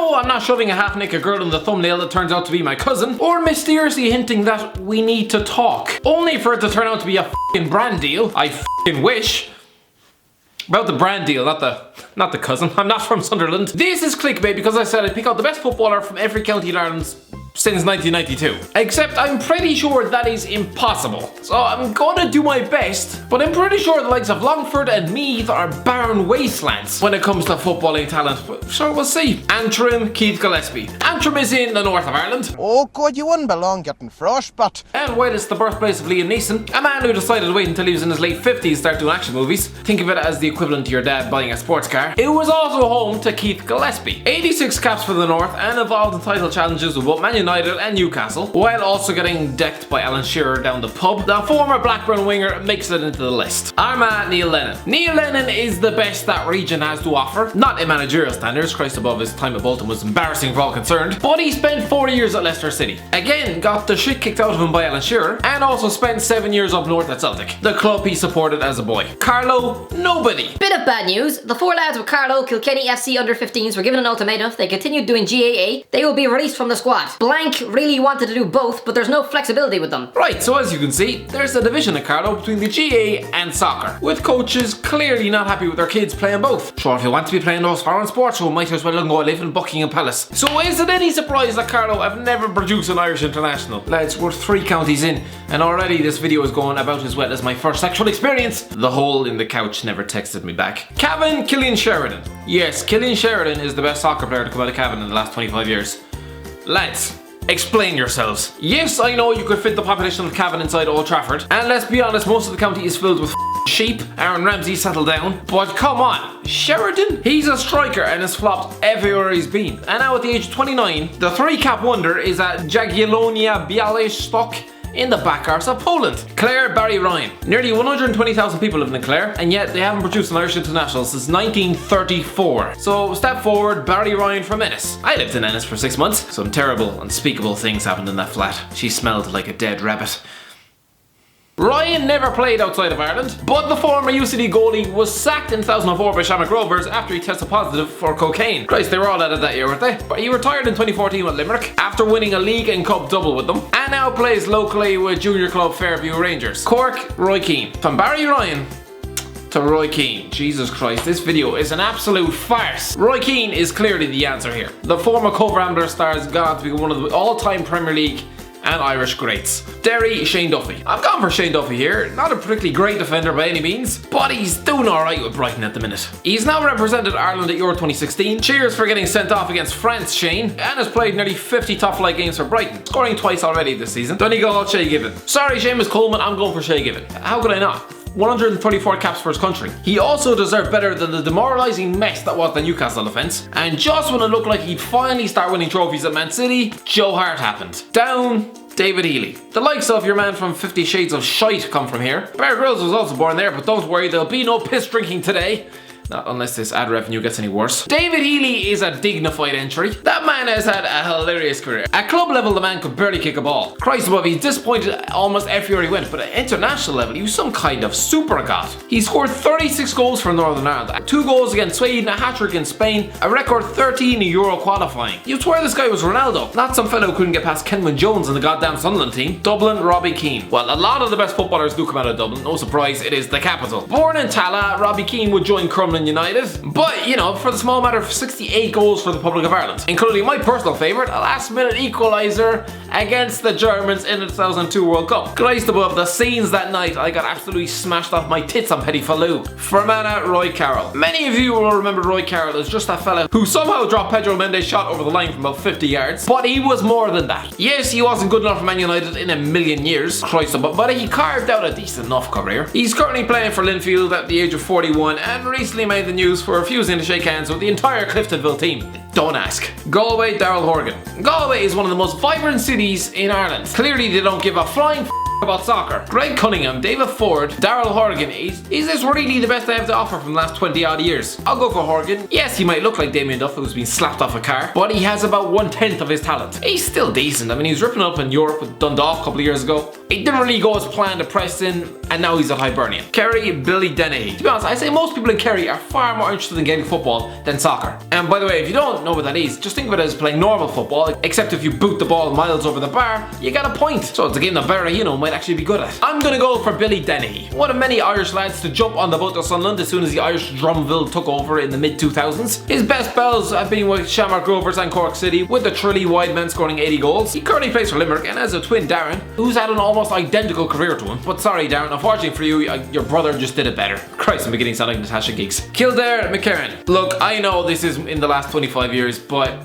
No, I'm not shoving a half-naked girl in the thumbnail that turns out to be my cousin, or mysteriously hinting that we need to talk, only for it to turn out to be a f***ing brand deal. I f***ing wish. About the brand deal, not the cousin. I'm not from Sunderland. This is clickbait because I said I'd pick out the best footballer from every county in Ireland since 1992. Except I'm pretty sure that is impossible. So I'm gonna do my best, but I'm pretty sure the likes of Longford and Meath are barren wastelands when it comes to footballing talent. But sure, we'll see. Antrim, Keith Gillespie. Antrim is in the north of Ireland. Oh God, you wouldn't belong getting frostbite. And while it's the birthplace of Liam Neeson, a man who decided to wait until he was in his late 50s to start doing action movies, think of it as the equivalent to your dad buying a sports car, it was also home to Keith Gillespie. 86 caps for the north and involved in title challenges with both Man United and Newcastle, while also getting decked by Alan Shearer down the pub. The former Blackburn winger makes it into the list. Armagh Neil Lennon. Neil Lennon is the best that region has to offer. Not in managerial standards, Christ above, his time at Bolton was embarrassing for all concerned, but he spent 4 years at Leicester City. Again, got the shit kicked out of him by Alan Shearer, and also spent 7 years up north at Celtic, the club he supported as a boy. Carlo, nobody. Bit of bad news. The 4 lads with Carlo, Kilkenny FC under-15s were given an ultimatum. If they continued doing GAA, they will be released from the squad. Blank really wanted to do both, but there's no flexibility with them. Right, so as you can see, there's a division in Carlo between the GAA and soccer, with coaches clearly not happy with their kids playing both. Sure, if you want to be playing those foreign sports, you might as well go live in Buckingham Palace. So is it any surprise that Carlo have never produced an Irish international? Lads, we're 3 counties in, and already this video is going about as well as my first sexual experience. The hole in the couch never texted me back. Cavan Killian Sheridan. Yes, Killian Sheridan is the best soccer player to come out of Cavan in the last 25 years. Lads, explain yourselves. Yes, I know you could fit the population of Cavan inside Old Trafford, and let's be honest, most of the county is filled with sheep. Aaron Ramsey settled down, but come on, Sheridan? He's a striker and has flopped everywhere he's been. And now at the age of 29, the 3-cap wonder is at Jagiellonia Białystok in the back arse of Poland. Clare Barry Ryan. Nearly 120,000 people live in Clare, and yet they haven't produced an Irish international since 1934. So step forward, Barry Ryan from Ennis. I lived in Ennis for 6 months. Some terrible, unspeakable things happened in that flat. She smelled like a dead rabbit. Ryan never played outside of Ireland, but the former UCD goalie was sacked in 2004 by Shamrock Rovers after he tested positive for cocaine. Christ, they were all at it that year, weren't they? But he retired in 2014 with Limerick after winning a league and cup double with them, and now plays locally with junior club Fairview Rangers. Cork, Roy Keane. From Barry Ryan to Roy Keane. Jesus Christ, this video is an absolute farce. Roy Keane is clearly the answer here. The former Cove Ramblers star has gone on to become one of the all-time Premier League and Irish greats. Derry, Shane Duffy. I've gone for Shane Duffy here. Not a particularly great defender by any means, but he's doing alright with Brighton at the minute. He's now represented Ireland at Euro 2016. Cheers for getting sent off against France, Shane, and has played nearly 50 top-flight games for Brighton, scoring twice already this season. Donegal, Shay Given. Sorry, Seamus Coleman, I'm going for Shay Given. How could I not? 134 caps for his country. He also deserved better than the demoralising mess that was the Newcastle defence. And just when it looked like he'd finally start winning trophies at Man City, Joe Hart happened. Down David Healy. The likes of your man from 50 Shades of Shite come from here. Bear Grylls was also born there, but don't worry, there'll be no piss drinking today. Not unless this ad revenue gets any worse. David Healy is a dignified entry. That man has had a hilarious career. At club level, the man could barely kick a ball. Christ above, he's disappointed almost everywhere he went, but at international level, he was some kind of super god. He scored 36 goals for Northern Ireland, 2 goals against Sweden, a hat-trick in Spain, a record 13 in Euro qualifying. You'd swear this guy was Ronaldo, not some fellow who couldn't get past Kenwyne Jones in the goddamn Sunderland team. Dublin, Robbie Keane. Well, a lot of the best footballers do come out of Dublin, no surprise, it is the capital. Born in Tala, Robbie Keane would join Crumlin United, but, you know, for the small matter of 68 goals for the Republic of Ireland, including my personal favourite, a last-minute equaliser against the Germans in the 2002 World Cup. Christ above, the scenes that night, I got absolutely smashed off my tits on Petit Falou. Fermanagh, Roy Carroll. Many of you will remember Roy Carroll as just that fella who somehow dropped Pedro Mendes' shot over the line from about 50 yards, but he was more than that. Yes, he wasn't good enough for Man United in a million years, Christ above, but he carved out a decent enough career. He's currently playing for Linfield at the age of 41 and recently made the news for refusing to shake hands with the entire Cliftonville team. Don't ask. Galway, Daryl Horgan. Galway is one of the most vibrant cities in Ireland. Clearly they don't give a flying about soccer. Greg Cunningham, David Ford, Daryl Horgan. Is this really the best they have to offer from the last 20 odd years? I'll go for Horgan. Yes, he might look like Damien Duff who's been slapped off a car, but he has about 1/10 of his talent. He's still decent. I mean, he was ripping up in Europe with Dundalk a couple of years ago. It didn't really go as planned at Preston, and now he's at Hibernian. Kerry Billy Dennehy. To be honest, I'd say most people in Kerry are far more interested in Gaelic football than soccer. And by the way, if you don't know what that is, just think of it as playing normal football, except if you boot the ball miles over the bar, you get a point. So it's a game that Barry, might actually be good at. I'm gonna go for Billy Dennehy, one of many Irish lads to jump on the boat to Sunderland as soon as the Irish Drumville took over in the mid-2000s. His best spells have been with Shamrock Rovers and Cork City, with the Trilly wide men scoring 80 goals. He currently plays for Limerick and has a twin, Darren, who's had an almost identical career to him. But sorry Darren, unfortunately for you, your brother just did it better. Christ, I'm beginning to sound like Natasha Giggs. Kildare McCarran. Look, I know this is in the last 25 years, but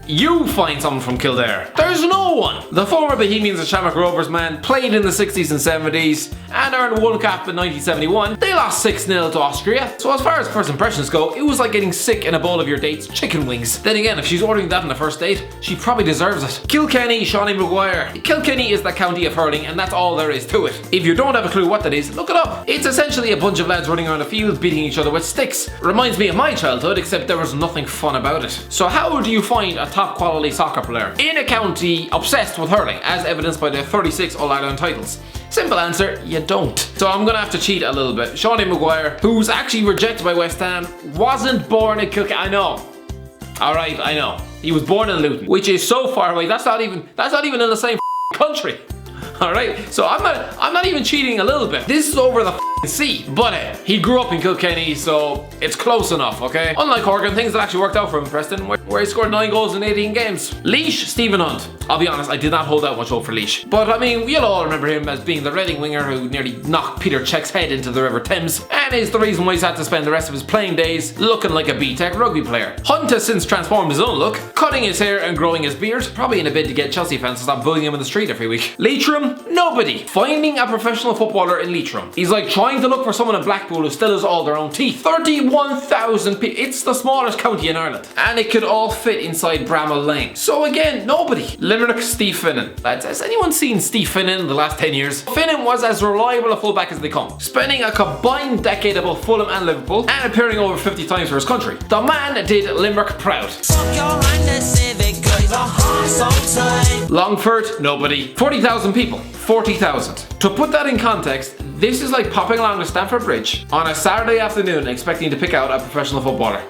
you find someone from Kildare. There's no one. The former Bohemians and Shamrock Rovers man played in the 60s and 70s and earned one cap in 1971. They lost 6-0 to Austria. So as far as first impressions go, it was like getting sick in a bowl of your date's chicken wings. Then again, if she's ordering that on the first date, she probably deserves it. Kilkenny, Shawnee Maguire. Kilkenny is the county of hurling, and that's all there is to it. If you don't have a clue what that is, look it up. It's essentially a bunch of lads running around a field beating each other with sticks. Reminds me of my childhood, except there was nothing fun about it. So how do you find a top quality soccer player in a county obsessed with hurling, as evidenced by their 36 All-Ireland titles? Simple answer, you don't. So I'm gonna have to cheat a little bit. Shawnee Maguire, who's actually rejected by West Ham, wasn't born in Kilkenny. I know. Alright, I know. He was born in Luton, which is so far away. That's not even in the same country. Alright, so I'm not even cheating a little bit. This is over the sea. But he grew up in Kilkenny, so it's close enough, okay? Unlike Horgan, things that actually worked out for him in Preston, where he scored 9 goals in 18 games. Laois Stephen Hunt. I'll be honest, I did not hold out much hope for Laois. But I mean, you'll all remember him as being the Reading winger who nearly knocked Peter Cech's head into the River Thames, and is the reason why he's had to spend the rest of his playing days looking like a B-Tech rugby player. Hunt has since transformed his own look, cutting his hair and growing his beard, probably in a bid to get Chelsea fans to stop bullying him in the street every week. Leitrim, nobody. Finding a professional footballer in Leitrim is like trying to look for someone in Blackpool who still has all their own teeth. 31,000 people. It's the smallest county in Ireland, and it could all fit inside Bramall Lane. So again, nobody. Limerick, Steve Finnan. Lads, has anyone seen Steve Finnan in the last 10 years? Finnan was as reliable a fullback as they come, spending a combined decade above Fulham and Liverpool, and appearing over 50 times for his country. The man did Limerick proud. Longford, nobody. 40,000 people. 40,000. To put that in context, this is like popping along to Stamford Bridge on a Saturday afternoon expecting to pick out a professional footballer.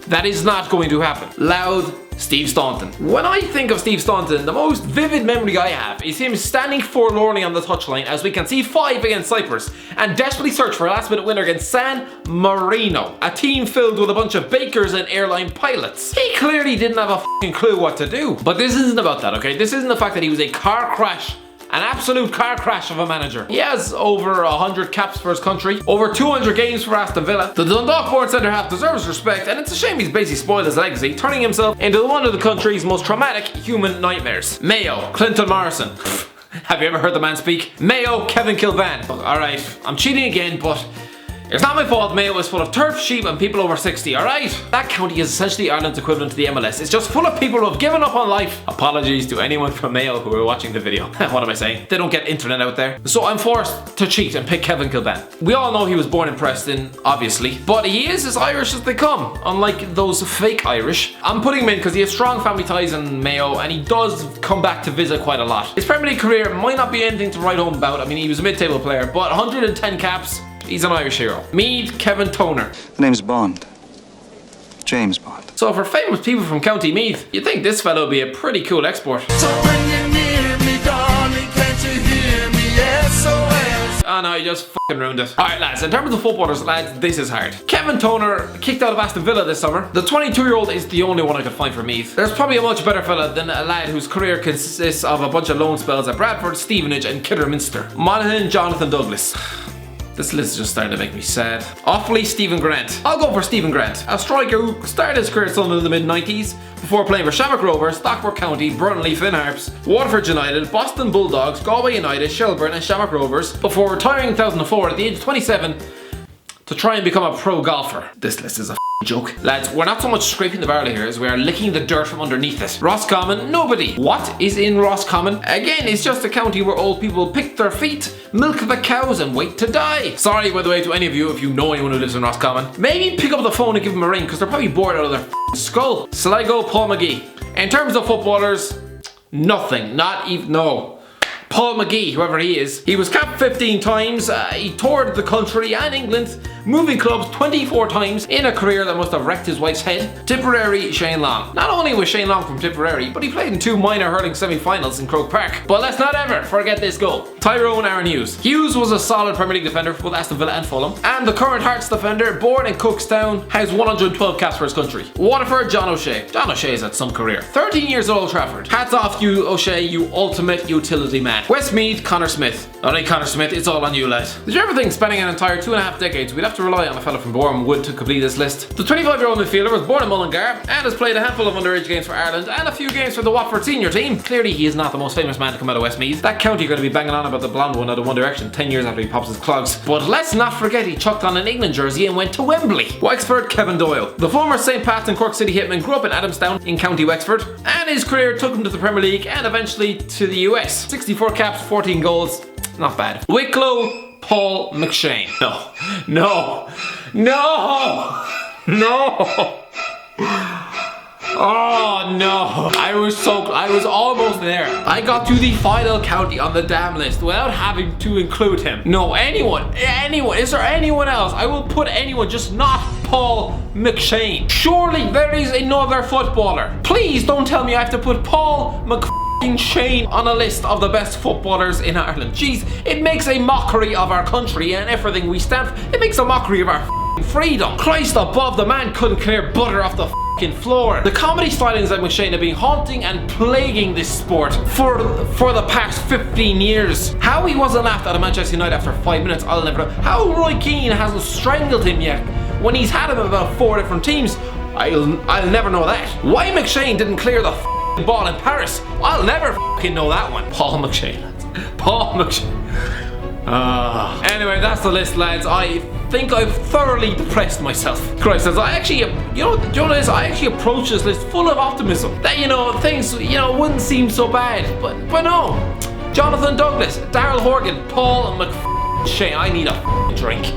That is not going to happen. Louth, Steve Staunton. When I think of Steve Staunton, the most vivid memory I have is him standing forlornly on the touchline as we concede 5 against Cyprus and desperately search for a last minute winner against San Marino, a team filled with a bunch of bakers and airline pilots. He clearly didn't have a fucking clue what to do. But this isn't about that, okay? This isn't the fact that he was a car crash. An absolute car crash of a manager. He has over 100 caps for his country, over 200 games for Aston Villa. The Dundalk-born centre-half deserves respect, and it's a shame he's basically spoiled his legacy, turning himself into one of the country's most traumatic human nightmares. Mayo, Clinton Morrison. Have you ever heard the man speak? Mayo, Kevin Kilvan. Alright, I'm cheating again, but it's not my fault Mayo is full of turf, sheep and people over 60, alright? That county is essentially Ireland's equivalent to the MLS. It's just full of people who have given up on life. Apologies to anyone from Mayo who are watching the video. What am I saying? They don't get internet out there. So I'm forced to cheat and pick Kevin Kilvan. We all know he was born in Preston, obviously, but he is as Irish as they come, unlike those fake Irish. I'm putting him in because he has strong family ties in Mayo, and he does come back to visit quite a lot. His Premier League career might not be anything to write home about. I mean, he was a mid-table player, but 110 caps. He's an Irish hero. Meath, Kevin Toner. The name's Bond. James Bond. So for famous people from County Meath, you'd think this fellow would be a pretty cool export. So when you're near me, darling, can't you hear me? SOS. Oh no, you just fucking ruined it. Alright lads, in terms of footballers, lads, this is hard. Kevin Toner kicked out of Aston Villa this summer. The 22-year-old is the only one I could find for Meath. There's probably a much better fella than a lad whose career consists of a bunch of loan spells at Bradford, Stevenage and Kidderminster. Monaghan, Jonathan Douglas. This list is just starting to make me sad. Awfully Stephen Grant. I'll go for Stephen Grant, a striker who started his career at Sunderland in the mid-90s before playing for Shamrock Rovers, Stockport County, Burnley, Finn Harps, Waterford United, Boston Bulldogs, Galway United, Shelburne and Shamrock Rovers before retiring in 2004 at the age of 27 to try and become a pro golfer. This list is a joke. Lads, we're not so much scraping the barrel here as we are licking the dirt from underneath it. Roscommon, nobody. What is in Roscommon? Again, it's just a county where old people pick their feet, milk the cows and wait to die. Sorry, by the way, to any of you if you know anyone who lives in Roscommon. Maybe pick up the phone and give them a ring because they're probably bored out of their skull. Sligo, Paul McGee. In terms of footballers, nothing. Not even, no. Paul McGee, whoever he is. He was capped 15 times, he toured the country and England, moving clubs 24 times in a career that must have wrecked his wife's head. Tipperary Shane Long. Not only was Shane Long from Tipperary, but he played in 2 minor hurling semi-finals in Croke Park. But let's not ever forget this goal. Tyrone Aaron Hughes. Hughes was a solid Premier League defender for both Aston Villa and Fulham, and the current Hearts defender, born in Cookstown, has 112 caps for his country. Waterford, John O'Shea. John O'Shea's had some career. 13 years at Old Trafford. Hats off you, O'Shea, you ultimate utility man. Westmeath, Connor Smith. Alright, Connor Smith, it's all on you, lad. Did you ever think spending an entire 2.5 decades we'd have to rely on a fella from Bournemouth Wood to complete this list? The 25-year-old midfielder was born in Mullingar and has played a handful of underage games for Ireland and a few games for the Watford senior team. Clearly he is not the most famous man to come out of Westmeath. That county are going to be banging on about the blonde one out of One Direction 10 years after he pops his clogs. But let's not forget he chucked on an England jersey and went to Wembley. Wexford, Kevin Doyle. The former St. Pat's and Cork City hitman grew up in Adamstown in County Wexford, and his career took him to the Premier League and eventually to the US. 64 caps, 14 goals. Not bad. Wicklow, Paul McShane. No. Oh no, I was almost there. I got to the final county on the damn list without having to include him. No, anyone, is there anyone else? I will put anyone, just not Paul McShane. Surely there is another footballer. Please don't tell me I have to put Paul McShane on a list of the best footballers in Ireland. Jeez, it makes a mockery of our country and everything we stand for. It makes a mockery of our freedom. Christ above, the man couldn't clear butter off the floor. The comedy stylings like McShane have been haunting and plaguing this sport for the past 15 years. How he wasn't laughed out of Manchester United after 5 minutes, I'll never know. How Roy Keane hasn't strangled him yet when he's had him about 4 different teams, I'll never know that. Why McShane didn't clear the ball in Paris, I'll never know that one. Paul McShane. Anyway, that's the list, lads. I think I've thoroughly depressed myself. Christ, as I actually, you know this, I actually approached this list full of optimism. That, things, wouldn't seem so bad. But no. Jonathan Douglas, Daryl Horgan, Paul McShane. I need a drink.